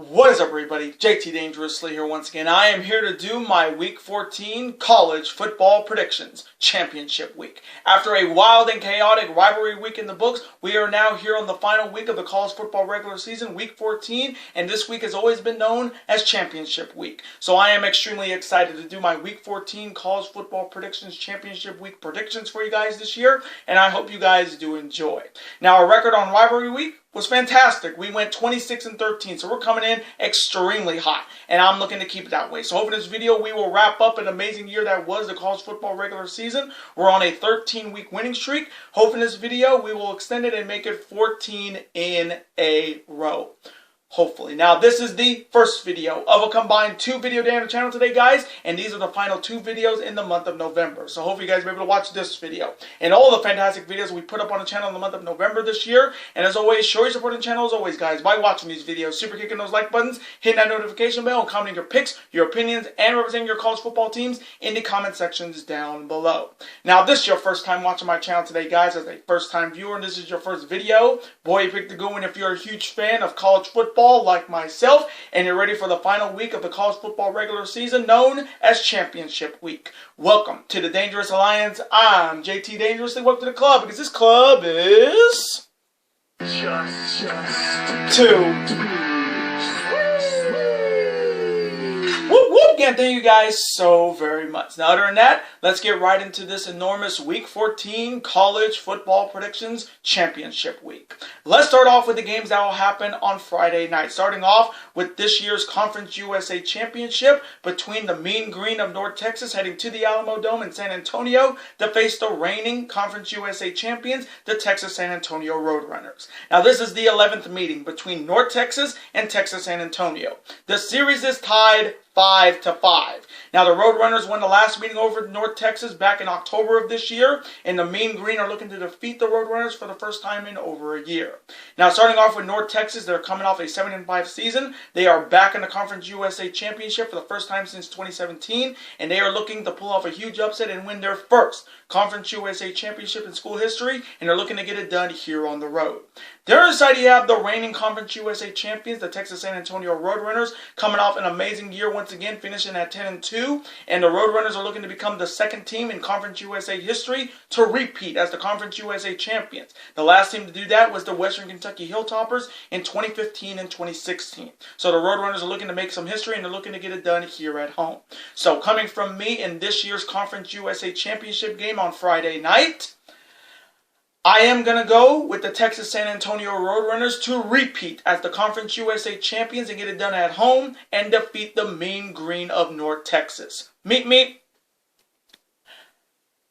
What is up, everybody? JT Dangerously here once again. I am here to do my Week 14 College Football Predictions Championship Week. After a wild and chaotic rivalry week in the books, we are now here on the final week of the college football regular season, Week 14, and this week has always been known as Championship Week. So I am extremely excited to do my Week 14 College Football Predictions Championship Week predictions for you guys this year, and I hope you guys do enjoy. Now, our record on rivalry week was fantastic. We went 26-13, so we're coming in extremely hot, and I'm looking to keep it that way. So hoping this video we will wrap up an amazing year that was the college football regular season. We're on a 13-week winning streak. Hoping this video we will extend it and make it 14 in a row. Hopefully. Now, this is the first video of a combined 2 video day on the channel today, guys, and these are the final 2 videos in the month of November. So hopefully you guys will be able to watch this video and all the fantastic videos we put up on the channel in the month of November this year. And as always, show your support on the channel as always, guys, by watching these videos, super kicking those like buttons, hitting that notification bell, and commenting your picks, your opinions, and representing your college football teams in the comment sections down below. Now, if this is your first time watching my channel today, guys, as a first-time viewer, and this is your first video, boy, you picked a good one if you're a huge fan of college football like myself, and you're ready for the final week of the college football regular season known as Championship Week. Welcome to the Dangerous Alliance. I'm JT Dangerously. Welcome to the club, because this club is just two. Whoop, whoop. Again, thank you guys so very much. Now, other than that, let's get right into this enormous Week 14 College Football Predictions Championship Week. Let's start off with the games that will happen on Friday night. Starting off with this year's Conference USA Championship between the Mean Green of North Texas heading to the Alamo Dome in San Antonio to face the reigning Conference USA champions, the Texas San Antonio Roadrunners. Now, this is the 11th meeting between North Texas and Texas San Antonio. The series is tied 5-5. Now, the Roadrunners won the last meeting over North Texas back in October of this year, and the Mean Green are looking to defeat the Roadrunners for the first time in over a year. Now, starting off with North Texas, they're coming off a 7-5 season. They are back in the Conference USA Championship for the first time since 2017, and they are looking to pull off a huge upset and win their first Conference USA Championship in school history, and they're looking to get it done here on the road. The other side, you have the reigning Conference USA champions, the Texas San Antonio Roadrunners, coming off an amazing year once again, finishing at 10-2, and the Roadrunners are looking to become the second team in Conference USA history to repeat as the Conference USA champions. The last team to do that was the Western Kentucky Hilltoppers in 2015 and 2016. So the Roadrunners are looking to make some history, and they're looking to get it done here at home. So coming from me in this year's Conference USA Championship game on Friday night, I am going to go with the Texas San Antonio Roadrunners to repeat as the Conference USA champions and get it done at home and defeat the Mean Green of North Texas. Meet me.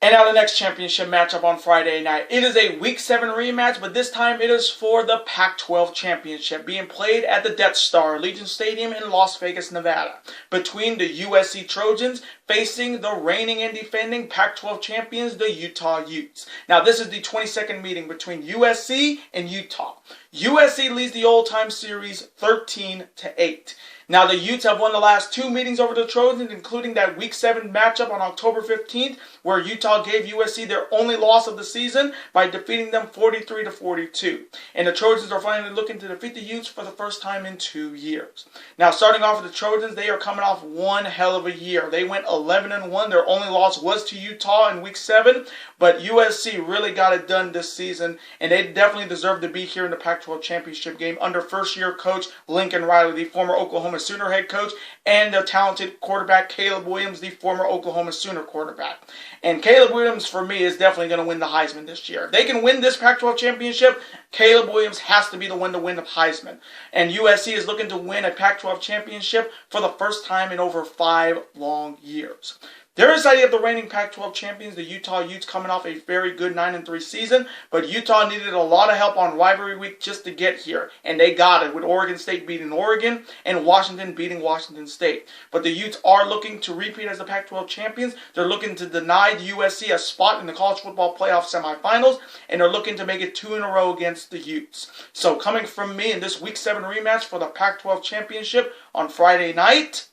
And now the next championship matchup on Friday night. It is a Week 7 rematch, but this time it is for the Pac-12 championship being played at the Death Star Allegiant Stadium in Las Vegas, Nevada, between the USC Trojans facing the reigning and defending Pac-12 champions, the Utah Utes. Now, this is the 22nd meeting between USC and Utah. USC leads the all-time series 13-8. Now, the Utes have won the last 2 meetings over the Trojans, including that Week 7 matchup on October 15th, where Utah gave USC their only loss of the season by defeating them 43-42. And the Trojans are finally looking to defeat the Utes for the first time in 2 years. Now, starting off with the Trojans, they are coming off one hell of a year. They went 11-1. Their only loss was to Utah in Week 7, but USC really got it done this season, and they definitely deserve to be here in the Pac-12 championship game under first-year coach Lincoln Riley, the former Oklahoma Sooner head coach, and the talented quarterback Caleb Williams, the former Oklahoma Sooner quarterback. And Caleb Williams, for me, is definitely going to win the Heisman this year. If they can win this Pac-12 championship, Caleb Williams has to be the one to win the Heisman. And USC is looking to win a Pac-12 championship for the first time in over 5 long years. The other side, you have the reigning Pac-12 champions, the Utah Utes, coming off a very good 9-3 season, but Utah needed a lot of help on rivalry week just to get here, and they got it with Oregon State beating Oregon and Washington beating Washington State. But the Utes are looking to repeat as the Pac-12 champions. They're looking to deny the USC a spot in the college football playoff semifinals, and they're looking to make it 2 in a row against the Utes. So coming from me in this Week 7 rematch for the Pac-12 championship on Friday night,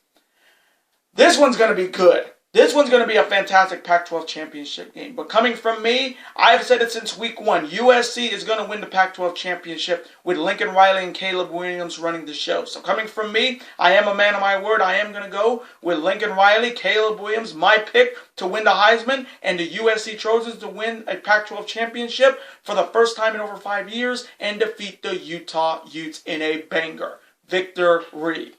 this one's going to be good. This one's going to be a fantastic Pac-12 championship game. But coming from me, I've said it since week one. USC is going to win the Pac-12 championship with Lincoln Riley and Caleb Williams running the show. So coming from me, I am a man of my word. I am going to go with Lincoln Riley, Caleb Williams, my pick to win the Heisman, and the USC Trojans to win a Pac-12 championship for the first time in over 5 years and defeat the Utah Utes in a banger. Victory.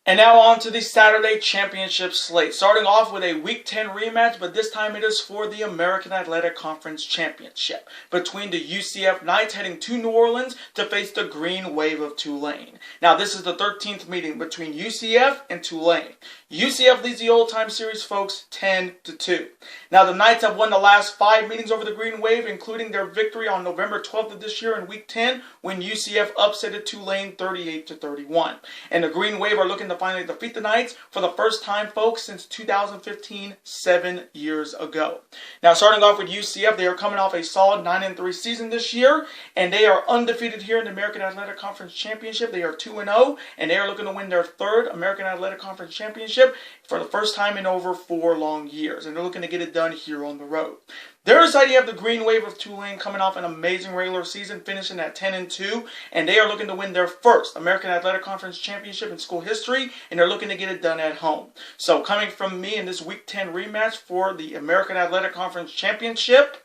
And now on to the Saturday championship slate. Starting off with a Week 10 rematch, but this time it is for the American Athletic Conference Championship between the UCF Knights heading to New Orleans to face the Green Wave of Tulane. Now this is the 13th meeting between UCF and Tulane. UCF leads the old-time series, folks, 10-2. Now the Knights have won the last 5 meetings over the Green Wave, including their victory on November 12th of this year in Week 10 when UCF upsetted Tulane 38-31. And the Green Wave are looking to finally defeat the Knights for the first time, folks, since 2015, 7 years ago. Now, starting off with UCF, they are coming off a solid 9-3 season this year, and they are undefeated here in the American Athletic Conference Championship. They are 2-0, and they are looking to win their 3rd American Athletic Conference Championship for the first time in over 4 long years, and they're looking to get it done here on the road. Their side, you have the Green Wave of Tulane coming off an amazing regular season, finishing at 10-2, and they are looking to win their 1st American Athletic Conference Championship in school history, and they're looking to get it done at home. So coming from me in this Week 10 rematch for the American Athletic Conference Championship,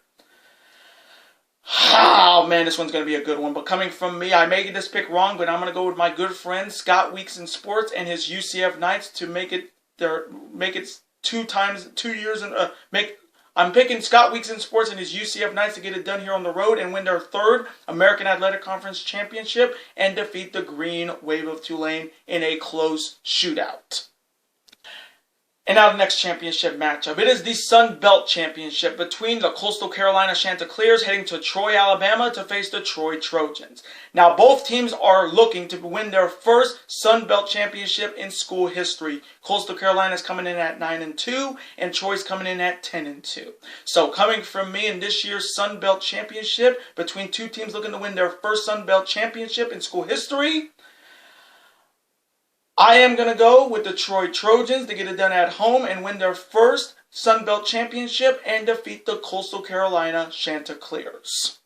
oh man, this one's going to be a good one. But coming from me, I may get this pick wrong, but I'm going to go with my good friend Scott Weeks in Sports and his UCF Knights to make it 2 years and I'm picking Scott Weeks in Sports and his UCF Knights to get it done here on the road and win their 3rd American Athletic Conference Championship and defeat the Green Wave of Tulane in a close shootout. And now the next championship matchup. It is the Sun Belt Championship between the Coastal Carolina Chanticleers heading to Troy, Alabama to face the Troy Trojans. Now both teams are looking to win their 1st Sun Belt Championship in school history. Coastal Carolina is coming in at 9-2 and Troy's coming in at 10-2. So coming from me in this year's Sun Belt Championship between two teams looking to win their 1st Sun Belt Championship in school history, I am going to go with the Troy Trojans to get it done at home and win their 1st Sun Belt Championship and defeat the Coastal Carolina Chanticleers.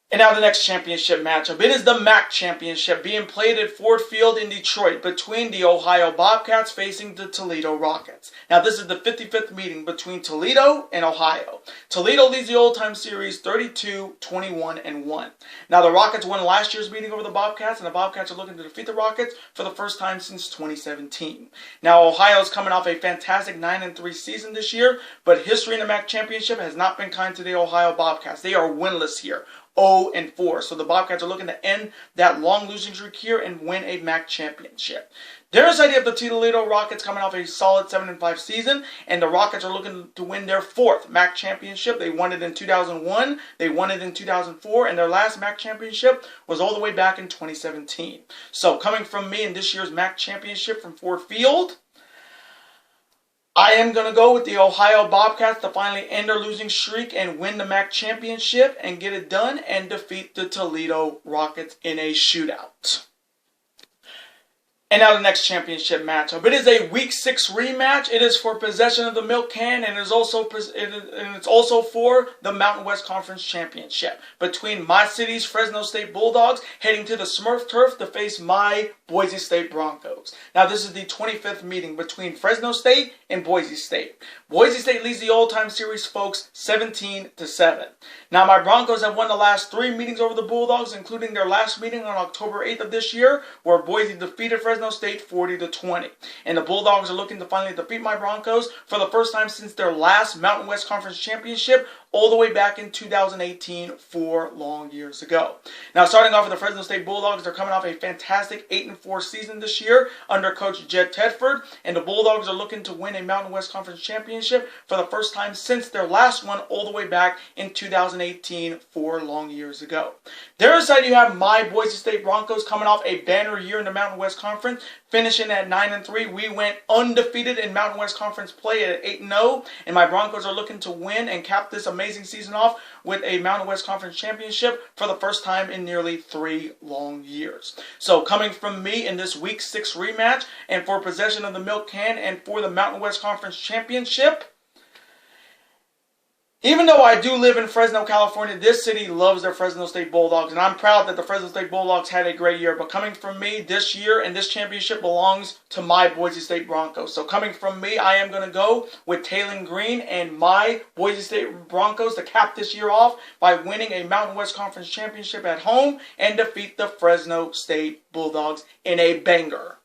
And now the next championship matchup. It is the MAC Championship being played at Ford Field in Detroit between the Ohio Bobcats facing the Toledo Rockets. Now this is the 55th meeting between Toledo and Ohio. Toledo leads the old-time series 32-21-1. Now the Rockets won last year's meeting over the Bobcats, and the Bobcats are looking to defeat the Rockets for the first time since 2017. Now Ohio is coming off a fantastic 9-3 season this year, but history in the MAC Championship has not been kind to the Ohio Bobcats. They are winless here. 0-4. So the Bobcats are looking to end that long losing streak here and win a MAC championship. There's the idea of the Toledo Rockets coming off a solid 7-5 season, and the Rockets are looking to win their 4th MAC championship. They won it in 2001, they won it in 2004, and their last MAC championship was all the way back in 2017. So coming from me in this year's MAC championship from Ford Field, I am going to go with the Ohio Bobcats to finally end their losing streak and win the MAC championship and get it done and defeat the Toledo Rockets in a shootout. And now the next championship matchup. It is a Week 6 rematch. It is for possession of the milk can, and it's also for the Mountain West Conference Championship between my city's Fresno State Bulldogs heading to the Smurf Turf to face my Boise State Broncos. Now this is the 25th meeting between Fresno State and Boise State. Boise State leads the all-time series, folks, 17-7. Now my Broncos have won the last 3 meetings over the Bulldogs, including their last meeting on October 8th of this year, where Boise defeated Fresno State 40-20. And the Bulldogs are looking to finally defeat my Broncos for the first time since their last Mountain West Conference Championship, all the way back in 2018, 4 long years ago. Now, starting off with the Fresno State Bulldogs, they're coming off a fantastic 8-4 season this year under Coach Jed Tedford, and the Bulldogs are looking to win a Mountain West Conference Championship for the first time since their last one, all the way back in 2018, 4 long years ago. Their side, you have my Boise State Broncos coming off a banner year in the Mountain West Conference, finishing at 9-3. We went undefeated in Mountain West Conference play at 8-0, and my Broncos are looking to win and cap this amazing season off with a Mountain West Conference championship for the first time in nearly 3 long years. So coming from me in this Week 6 rematch, and for possession of the milk can and for the Mountain West Conference championship, even though I do live in Fresno, California, this city loves their Fresno State Bulldogs, and I'm proud that the Fresno State Bulldogs had a great year. But coming from me, this year and this championship belongs to my Boise State Broncos. So coming from me, I am going to go with Taylen Green and my Boise State Broncos to cap this year off by winning a Mountain West Conference championship at home and defeat the Fresno State Bulldogs in a banger.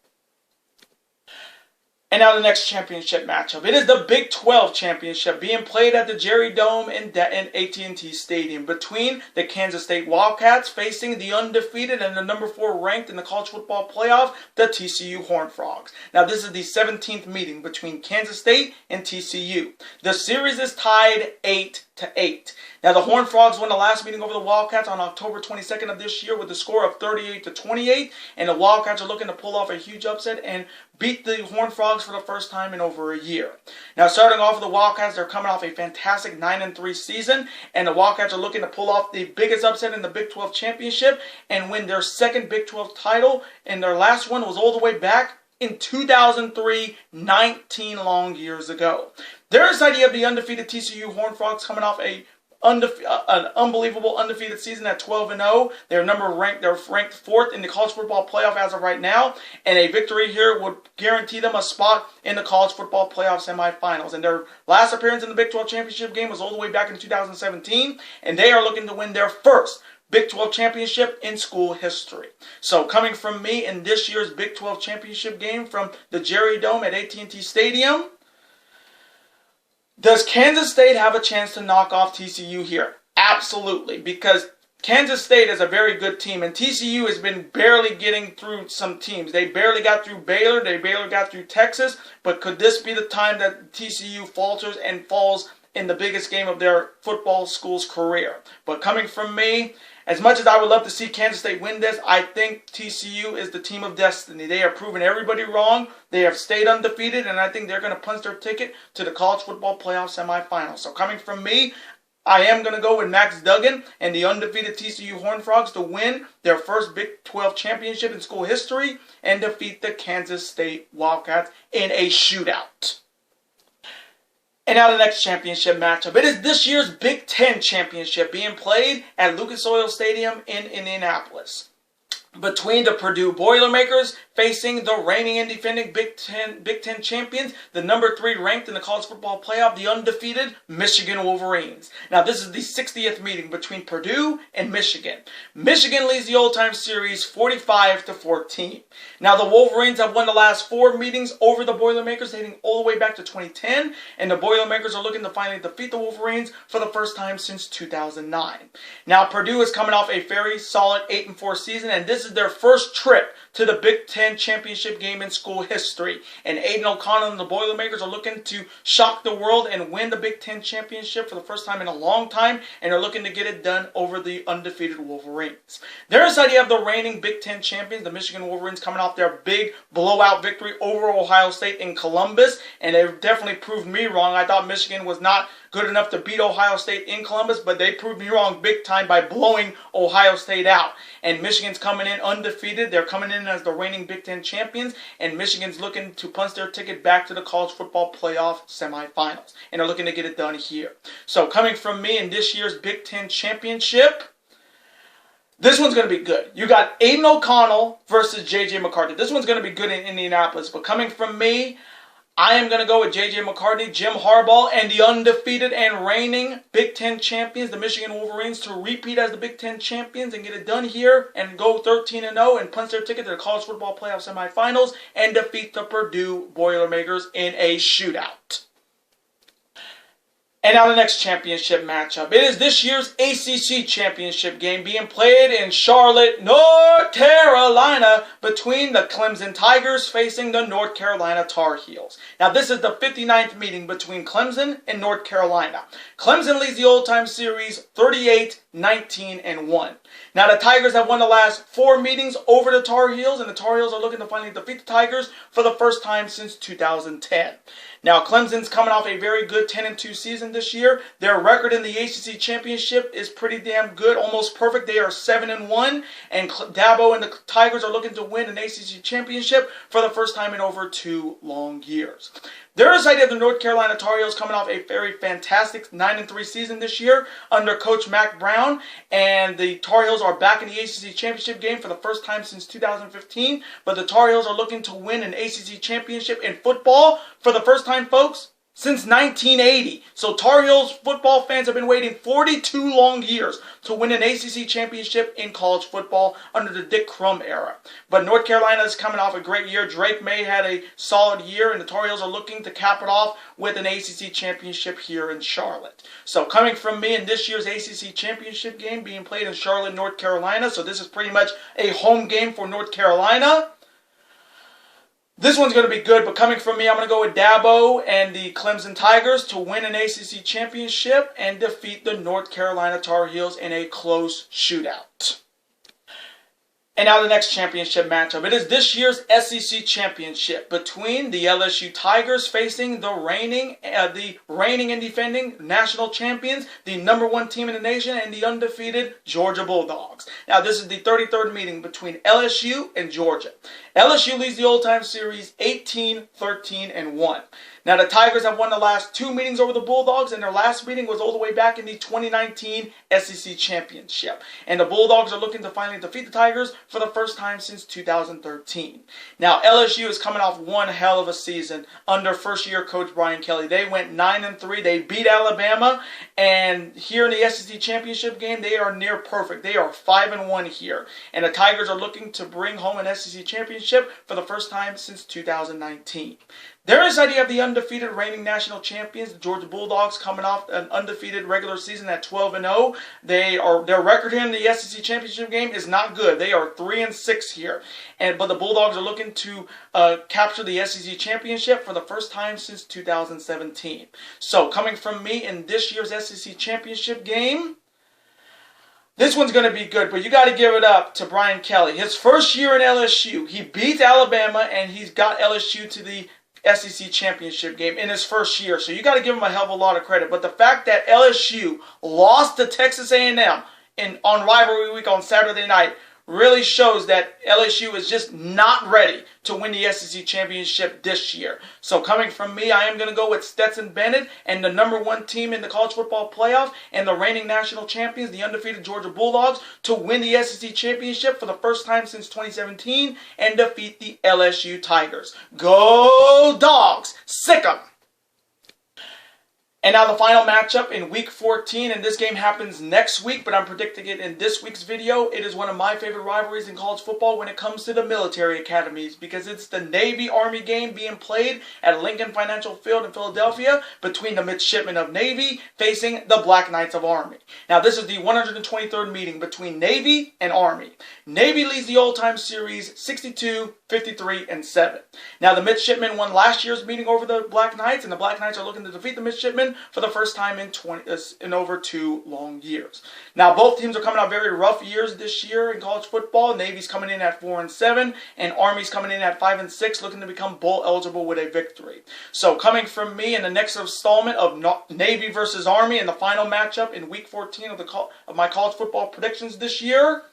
And now the next championship matchup. It is the Big 12 championship being played at the Jerry Dome in AT&T Stadium between the Kansas State Wildcats facing the undefeated and the number 4 ranked in the college football playoff, the TCU Horned Frogs. Now this is the 17th meeting between Kansas State and TCU. The series is tied 8-8. Now the Horned Frogs won the last meeting over the Wildcats on October 22nd of this year with a score of 38-28, and the Wildcats are looking to pull off a huge upset and beat the Horned Frogs for the first time in over a year. Now starting off with the Wildcats, they're coming off a fantastic 9-3 season, and the Wildcats are looking to pull off the biggest upset in the Big 12 championship and win their second Big 12 title, and their last one was all the way back in 2003, 19 long years ago. There's the idea of the undefeated TCU Horned Frogs coming off an unbelievable undefeated season at 12-0. They're ranked 4th in the college football playoff as of right now, and a victory here would guarantee them a spot in the college football playoff semifinals. And their last appearance in the Big 12 championship game was all the way back in 2017, and they are looking to win their first Big 12 championship in school history. So coming from me in this year's Big 12 championship game from the Jerry Dome at AT&T Stadium, does Kansas State have a chance to knock off TCU here? Absolutely, because Kansas State is a very good team, and TCU has been barely getting through some teams. They barely got through Baylor, they barely got through Texas, but could this be the time that TCU falters and falls in the biggest game of their football school's career? But coming from me, as much as I would love to see Kansas State win this, I think TCU is the team of destiny. They have proven everybody wrong. They have stayed undefeated, and I think they're going to punch their ticket to the college football playoff semifinals. So coming from me, I am going to go with Max Duggan and the undefeated TCU Horned Frogs to win their first Big 12 championship in school history and defeat the Kansas State Wildcats in a shootout. And now the next championship matchup. It is this year's Big 10 championship being played at Lucas Oil Stadium in Indianapolis between the Purdue Boilermakers facing the reigning and defending Big Ten champions, the number 3 ranked in the college football playoff, the undefeated Michigan Wolverines. Now this is the 60th meeting between Purdue and Michigan. Michigan leads the old-time series 45-14. Now the Wolverines have won the last 4 meetings over the Boilermakers, dating all the way back to 2010, and the Boilermakers are looking to finally defeat the Wolverines for the first time since 2009. Now Purdue is coming off a very solid 8-4 season, and this is their first trip to the Big Ten championship game in school history. And Aiden O'Connell and the Boilermakers are looking to shock the world and win the Big Ten championship for the first time in a long time, and are looking to get it done over the undefeated Wolverines. There's the idea of the reigning Big Ten champions, the Michigan Wolverines, coming off their big blowout victory over Ohio State in Columbus, and they've definitely proved me wrong. I thought Michigan was not good enough to beat Ohio State in Columbus, but they proved me wrong big time by blowing Ohio State out. And Michigan's coming in undefeated. They're coming in as the reigning Big Ten champions, and Michigan's looking to punch their ticket back to the college football playoff semifinals, and they're looking to get it done here. So coming from me in this year's Big Ten championship, this one's going to be good. You got Aiden O'Connell versus J.J. McCarthy. This one's going to be good in Indianapolis, but coming from me, I am going to go with J.J. McCarthy, Jim Harbaugh, and the undefeated and reigning Big Ten champions, the Michigan Wolverines, to repeat as the Big Ten champions and get it done here and go 13-0 and punch their ticket to the college football playoff semifinals and defeat the Purdue Boilermakers in a shootout. And now the next championship matchup. It is this year's ACC championship game being played in Charlotte, North Carolina, between the Clemson Tigers facing the North Carolina Tar Heels. Now this is the 59th meeting between Clemson and North Carolina. Clemson leads the old-time series 38-10. 19-1. Now the Tigers have won the last 4 meetings over the Tar Heels, and the Tar Heels are looking to finally defeat the Tigers for the first time since 2010. Now Clemson's coming off a very good 10-2 season this year. Their record in the ACC Championship is pretty damn good, almost perfect. They are 7-1, and Dabo and the Tigers are looking to win an ACC Championship for the first time in over 2 long years. There is the idea of the North Carolina Tar Heels coming off a very fantastic 9-3 season this year under Coach Mack Brown, and the Tar Heels are back in the ACC Championship game for the first time since 2015, but the Tar Heels are looking to win an ACC Championship in football for the first time, folks, since 1980. So Tar Heels football fans have been waiting 42 long years to win an ACC championship in college football under the Dick Crum era. But North Carolina is coming off a great year. Drake May had a solid year, and the Tar Heels are looking to cap it off with an ACC championship here in Charlotte. So coming from me in this year's ACC championship game being played in Charlotte, North Carolina, so this is pretty much a home game for North Carolina. This one's going to be good, but coming from me, I'm going to go with Dabo and the Clemson Tigers to win an ACC championship and defeat the North Carolina Tar Heels in a close shootout. And now the next championship matchup. It is this year's SEC championship between the LSU Tigers facing the reigning and defending national champions, the #1 team in the nation, and the undefeated Georgia Bulldogs. Now this is the 33rd meeting between LSU and Georgia. LSU leads the Old Time Series 18-13-1. Now the Tigers have won the last 2 meetings over the Bulldogs, and their last meeting was all the way back in the 2019 SEC Championship. And the Bulldogs are looking to finally defeat the Tigers for the first time since 2013. Now LSU is coming off one hell of a season under first-year coach Brian Kelly. They went 9-3. They beat Alabama, and here in the SEC Championship game, they are near perfect. They are 5-1 here, and the Tigers are looking to bring home an SEC Championship for the first time since 2019. There is the idea of the undefeated reigning national champions, the Georgia Bulldogs, coming off an undefeated regular season at 12-0. Their record here in the SEC Championship game is not good. They are 3-6 here, but the Bulldogs are looking to capture the SEC Championship for the first time since 2017. So, coming from me in this year's SEC Championship game, this one's going to be good, but you got to give it up to Brian Kelly. His first year in LSU, he beat Alabama, and he's got LSU to the SEC Championship game in his first year. So you got to give him a hell of a lot of credit. But the fact that LSU lost to Texas A&M on rivalry week on Saturday night really shows that LSU is just not ready to win the SEC Championship this year. So coming from me, I am going to go with Stetson Bennett and the #1 team in the college football playoff and the reigning national champions, the undefeated Georgia Bulldogs, to win the SEC Championship for the first time since 2017 and defeat the LSU Tigers. Go Dogs! Sick 'em! And now the final matchup in Week 14, and this game happens next week, but I'm predicting it in this week's video. It is one of my favorite rivalries in college football when it comes to the military academies, because it's the Navy-Army game being played at Lincoln Financial Field in Philadelphia between the midshipmen of Navy facing the Black Knights of Army. Now this is the 123rd meeting between Navy and Army. Navy leads the All-Time Series 62-53-7. Now the midshipmen won last year's meeting over the Black Knights, and the Black Knights are looking to defeat the midshipmen for the first time in over 2 long years. Now both teams are coming out very rough years this year in college football. Navy's coming in at 4-7, and Army's coming in at 5-6, looking to become bowl eligible with a victory. So coming from me in the next installment of Navy versus Army in the final matchup in Week 14 of my college football predictions this year.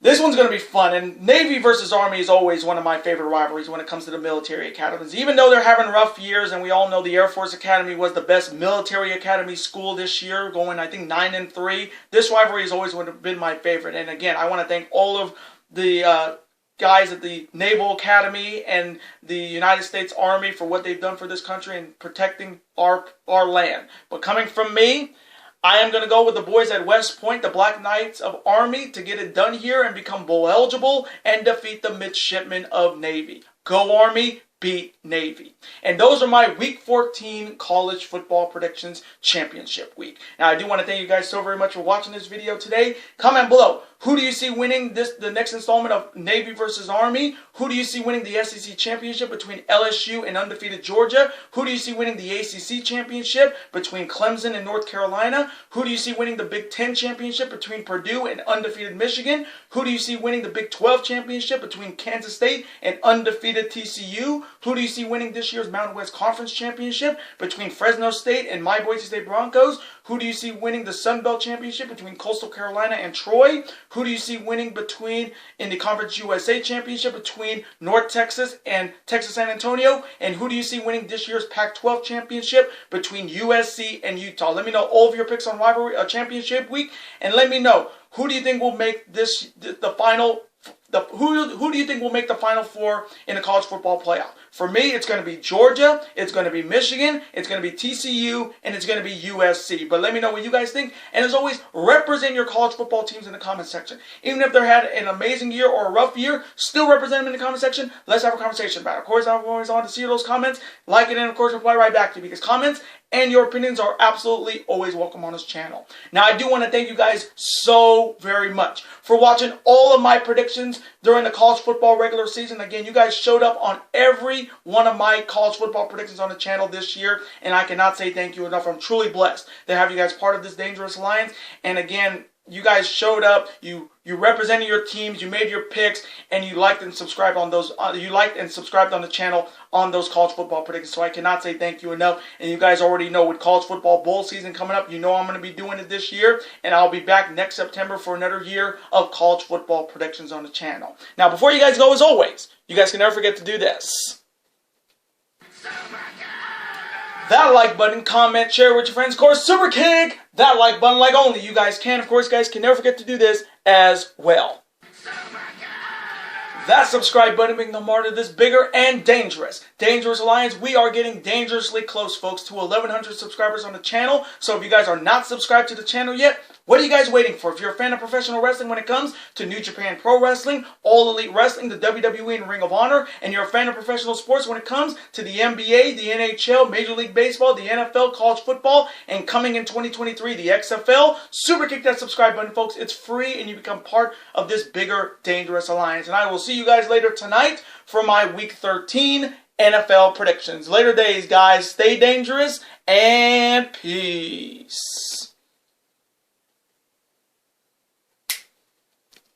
This one's going to be fun, and Navy versus Army is always one of my favorite rivalries when it comes to the military academies. Even though they're having rough years, and we all know the Air Force Academy was the best military academy school this year, going, I think, 9-3, this rivalry has always been my favorite. And again, I want to thank all of the guys at the Naval Academy and the United States Army for what they've done for this country and protecting our land. But coming from me, I am going to go with the boys at West Point, the Black Knights of Army, to get it done here and become bowl eligible and defeat the midshipmen of Navy. Go Army, beat Navy. And those are my Week 14 college football predictions championship week. Now, I do want to thank you guys so very much for watching this video today. Comment below. Who do you see winning the next installment of Navy versus Army? Who do you see winning the SEC championship between LSU and undefeated Georgia? Who do you see winning the ACC championship between Clemson and North Carolina? Who do you see winning the Big Ten championship between Purdue and undefeated Michigan? Who do you see winning the Big 12 championship between Kansas State and undefeated TCU? Who do you see winning this year's Mountain West Conference championship between Fresno State and my Boise State Broncos? Who do you see winning the Sun Belt championship between Coastal Carolina and Troy? Who do you see winning in the Conference USA championship between North Texas and Texas San Antonio? And who do you see winning this year's Pac-12 championship between USC and Utah? Let me know all of your picks on rivalry championship week, and let me know who do you think will make the final. Who do you think will make the Final Four in the college football playoff? For me, it's going to be Georgia, it's going to be Michigan, it's going to be TCU, and it's going to be USC. But let me know what you guys think. And as always, represent your college football teams in the comment section. Even if they had an amazing year or a rough year, still represent them in the comment section. Let's have a conversation about it. Of course, I'm always on to see those comments, like it, and of course, reply right back to you, because comments and your opinions are absolutely always welcome on this channel. Now, I do want to thank you guys so very much for watching all of my predictions during the college football regular season. Again, you guys showed up on every one of my college football predictions on the channel this year, and I cannot say thank you enough. I'm truly blessed to have you guys part of this dangerous alliance. And again, you guys showed up, you represented your teams, you made your picks, and you liked and subscribed on those. You liked and subscribed on the channel on those college football predictions. So I cannot say thank you enough. And you guys already know, with college football bowl season coming up, you know I'm going to be doing it this year, and I'll be back next September for another year of college football predictions on the channel. Now, before you guys go, as always, you guys can never forget to do this. That like button, comment, share with your friends. Of course, super kick that like button like only you guys can. Of course, guys can never forget to do this as well. That subscribe button, being the martyr, this bigger and dangerous alliance. We are getting dangerously close, folks, to 1,100 subscribers on the channel. So if you guys are not subscribed to the channel yet, what are you guys waiting for? If you're a fan of professional wrestling when it comes to New Japan Pro Wrestling, All Elite Wrestling, the WWE, and Ring of Honor, and you're a fan of professional sports when it comes to the NBA, the NHL, Major League Baseball, the NFL, college football, and coming in 2023, the XFL, super kick that subscribe button, folks. It's free, and you become part of this bigger, dangerous alliance. And I will see you guys later tonight for my Week 13 NFL predictions. Later days, guys. Stay dangerous, and peace.